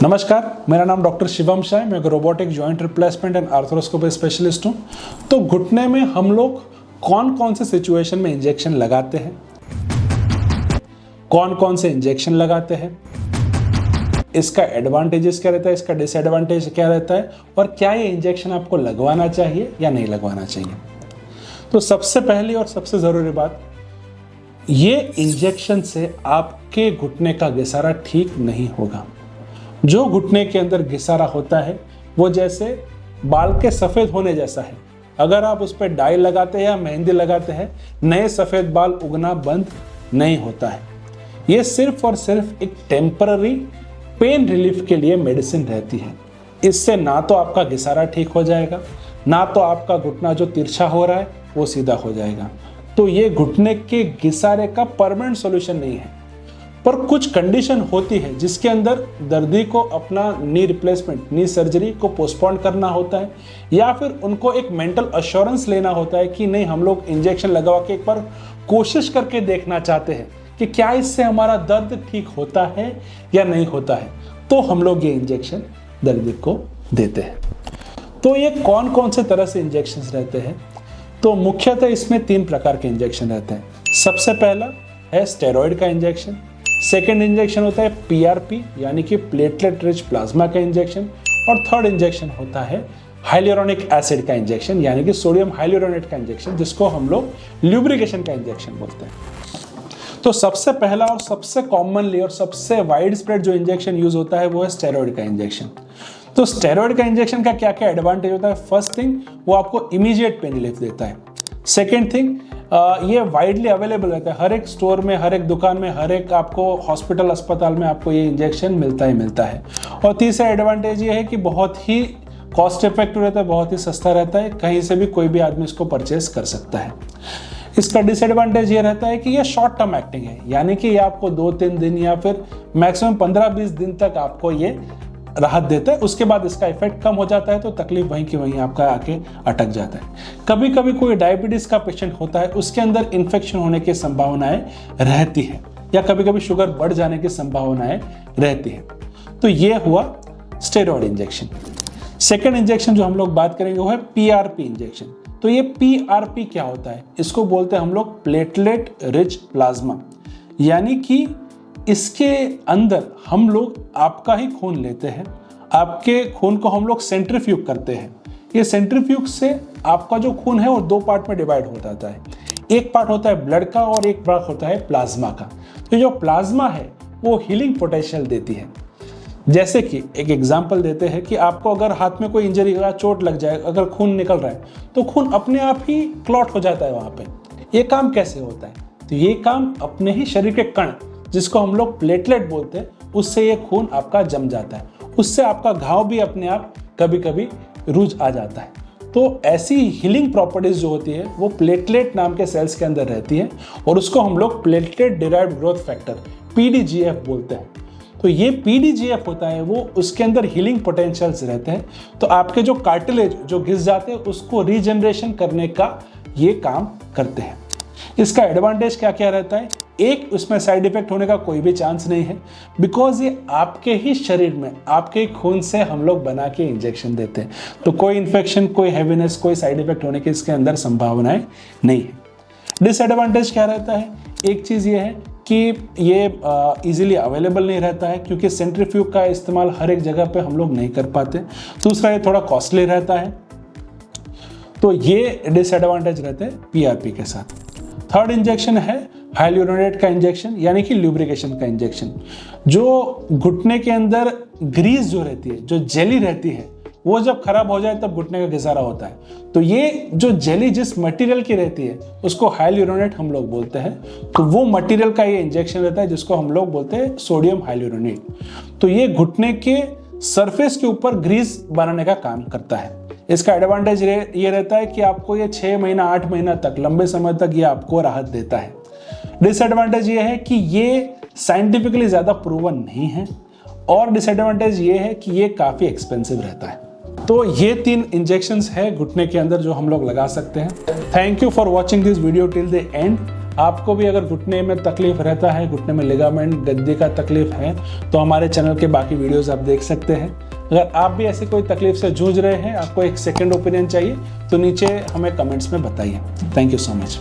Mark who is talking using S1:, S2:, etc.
S1: नमस्कार, मेरा नाम डॉक्टर शिवम शाह है। मैं एक robotic joint replacement and arthroscopy specialist हूँ। तो घुटने में हम लोग कौन कौन से सिचुएशन में इंजेक्शन लगाते हैं, कौन कौन से इंजेक्शन लगाते हैं, इसका एडवांटेजेस क्या रहता है, इसका डिसएडवांटेज क्या रहता है, और क्या ये इंजेक्शन आपको लगवाना चाहिए या नहीं लगवाना चाहिए। तो सबसे पहली और सबसे ज़रूरी बात, ये इंजेक्शन से आपके घुटने का घिसारा ठीक नहीं होगा। जो घुटने के अंदर घिसारा होता है वो जैसे बाल के सफ़ेद होने जैसा है। अगर आप उस पर डाई लगाते हैं या मेहंदी लगाते हैं, नए सफ़ेद बाल उगना बंद नहीं होता है। ये सिर्फ और सिर्फ एक टेम्पररी पेन रिलीफ के लिए मेडिसिन रहती है। इससे ना तो आपका घिसारा ठीक हो जाएगा, ना तो आपका घुटना जो तिरछा हो रहा है वो सीधा हो जाएगा। तो ये घुटने के घिसारे का परमानेंट सॉल्यूशन नहीं है। पर कुछ कंडीशन होती है जिसके अंदर दर्दी को अपना नी रिप्लेसमेंट, नी सर्जरी को पोस्टपोन करना होता है, या फिर उनको एक मेंटल अश्योरेंस लेना होता है कि नहीं, हम लोग इंजेक्शन लगवा के एक बार कोशिश करके देखना चाहते हैं कि क्या इससे हमारा दर्द ठीक होता है या नहीं होता है। तो हम लोग ये इंजेक्शन दर्दी को देते हैं। तो ये कौन कौन से तरह से इंजेक्शन रहते हैं? तो मुख्यतः इसमें 3 प्रकार के इंजेक्शन रहते हैं। सबसे पहला है स्टेरॉइड का इंजेक्शन। सेकेंड इंजेक्शन होता है पीआरपी यानी कि प्लेटलेट रिच प्लाज्मा का इंजेक्शन। और थर्ड इंजेक्शन होता है हाइलुरोनिक एसिड का इंजेक्शन यानी कि सोडियम हाइलुरोनेट का इंजेक्शन, जिसको हम लोग ल्यूब्रिकेशन का इंजेक्शन बोलते हैं। तो सबसे पहला और सबसे कॉमनली और सबसे वाइड स्प्रेड जो इंजेक्शन यूज होता है वो है स्टेरॉइड का इंजेक्शन। तो स्टेरॉइड का इंजेक्शन का क्या क्या एडवांटेज होता है? फर्स्ट थिंग, वो आपको इमीडिएट पेन रिलीफ देता है। सेकेंड थिंग, ये वाइडली अवेलेबल रहता है। हर एक स्टोर में, हर एक दुकान में, हर एक आपको हॉस्पिटल अस्पताल में आपको ये इंजेक्शन मिलता ही मिलता है। और तीसरा एडवांटेज ये है कि बहुत ही कॉस्ट इफेक्टिव रहता है, बहुत ही सस्ता रहता है, कहीं से भी कोई भी आदमी इसको परचेज कर सकता है। इसका डिसएडवांटेज ये रहता है कि ये शॉर्ट टर्म एक्टिंग है, यानी कि ये आपको 2-3 दिन या फिर मैक्सिमम 15-20 दिन तक आपको ये राहत देता है। उसके बाद इसका इफेक्ट कम हो जाता है, तो तकलीफ वहीं की वहीं आपका आके अटक जाता है। कभी कभी कोई डायबिटीज का पेशेंट होता है, उसके अंदर इन्फेक्शन होने की संभावनाएं रहती है, या कभी कभी शुगर बढ़ जाने की संभावनाएं रहती है। तो ये हुआ स्टेरॉइड इंजेक्शन। सेकेंड इंजेक्शन जो हम लोग बात करेंगे वो है पीआरपी इंजेक्शन। तो ये पीआरपी क्या होता है? इसको बोलते हैं हम लोग प्लेटलेट रिच प्लाज्मा, यानी कि इसके अंदर हम लोग आपका ही खून लेते हैं, आपके खून को हम लोग सेंट्रीफ्यूग करते हैं। ये सेंट्रीफ्यूग से आपका जो खून है वो 2 पार्ट में डिवाइड हो जाता है। एक पार्ट होता है ब्लड का और एक पार्ट होता है प्लाज्मा का। तो जो प्लाज्मा है वो हीलिंग पोटेंशियल देती है। जैसे कि एक एग्जांपल देते हैं कि आपको अगर हाथ में कोई इंजरी या चोट लग जाए, अगर खून निकल रहा है तो खून अपने आप ही क्लॉट हो जाता है वहाँ पे। ये काम कैसे होता है? तो ये काम अपने ही शरीर के कण, जिसको हम लोग प्लेटलेट बोलते हैं, उससे ये खून आपका जम जाता है। उससे आपका घाव भी अपने आप कभी कभी रुझ आ जाता है। तो ऐसी हीलिंग प्रॉपर्टीज जो होती है वो प्लेटलेट नाम के सेल्स के अंदर रहती है, और उसको हम लोग प्लेटलेट डिराइव्ड ग्रोथ फैक्टर पीडीजीएफ बोलते हैं। तो ये पीडीजीएफ होता है, वो उसके अंदर हीलिंग पोटेंशियल्स रहते हैं। तो आपके जो कार्टिलेज जो घिस जाते हैं उसको रीजनरेशन करने का ये काम करते हैं। इसका एडवांटेज क्या क्या रहता है? एक, उसमें साइड इफेक्ट होने का कोई भी चांस नहीं है, बिकॉज ये आपके ही शरीर में, आपके खून से हम लोग बना के इंजेक्शन देते हैं। तो कोई इन्फेक्शन, कोई हैवीनेस, कोई साइड इफेक्ट होने की इसके अंदर संभावनाएं नहीं है। डिसएडवांटेज क्या रहता है? एक चीज़ ये है कि ये इजीली अवेलेबल नहीं रहता है, क्योंकि सेंट्रीफ्यूग का इस्तेमाल हर एक जगह पे हम लोग नहीं कर पाते। दूसरा, ये थोड़ा कॉस्टली रहता है। तो ये डिसएडवांटेज रहते हैं पीआरपी के साथ। थर्ड इंजेक्शन है हाइलुरोनेट का इंजेक्शन, यानी कि ल्यूब्रिकेशन का इंजेक्शन। जो घुटने के अंदर ग्रीस जो रहती है, जो जेली रहती है, वो जब खराब हो जाए तब घुटने का घिसारा होता है। तो ये जो जेली जिस मटेरियल की रहती है उसको हाइलुरोनेट हम लोग बोलते हैं। तो वो मटेरियल का ये इंजेक्शन रहता है जिसको हम लोग बोलते हैं सोडियम हाइलुरोनेट। तो ये घुटने के सरफेस के ऊपर ग्रीस बनाने का काम करता है। इसका एडवांटेज ये रहता है कि आपको ये 6 महीना 8 महीना तक, लंबे समय तक ये आपको राहत देता है। डिसएडवांटेज ये है कि ये साइंटिफिकली ज़्यादा प्रूवन नहीं है, और डिसएडवांटेज ये है कि ये काफ़ी एक्सपेंसिव रहता है। तो ये 3 इंजेक्शंस है घुटने के अंदर जो हम लोग लगा सकते हैं। Thank you for watching this video till the end. आपको भी अगर घुटने में तकलीफ रहता है, घुटने में लिगामेंट गद्दी का तकलीफ है, तो हमारे चैनल के बाकी वीडियोस आप देख सकते हैं। अगर आप भी ऐसे कोई तकलीफ से जूझ रहे हैं, आपको एक सेकंड ओपिनियन चाहिए, तो नीचे हमें कमेंट्स में बताइए। Thank you so much.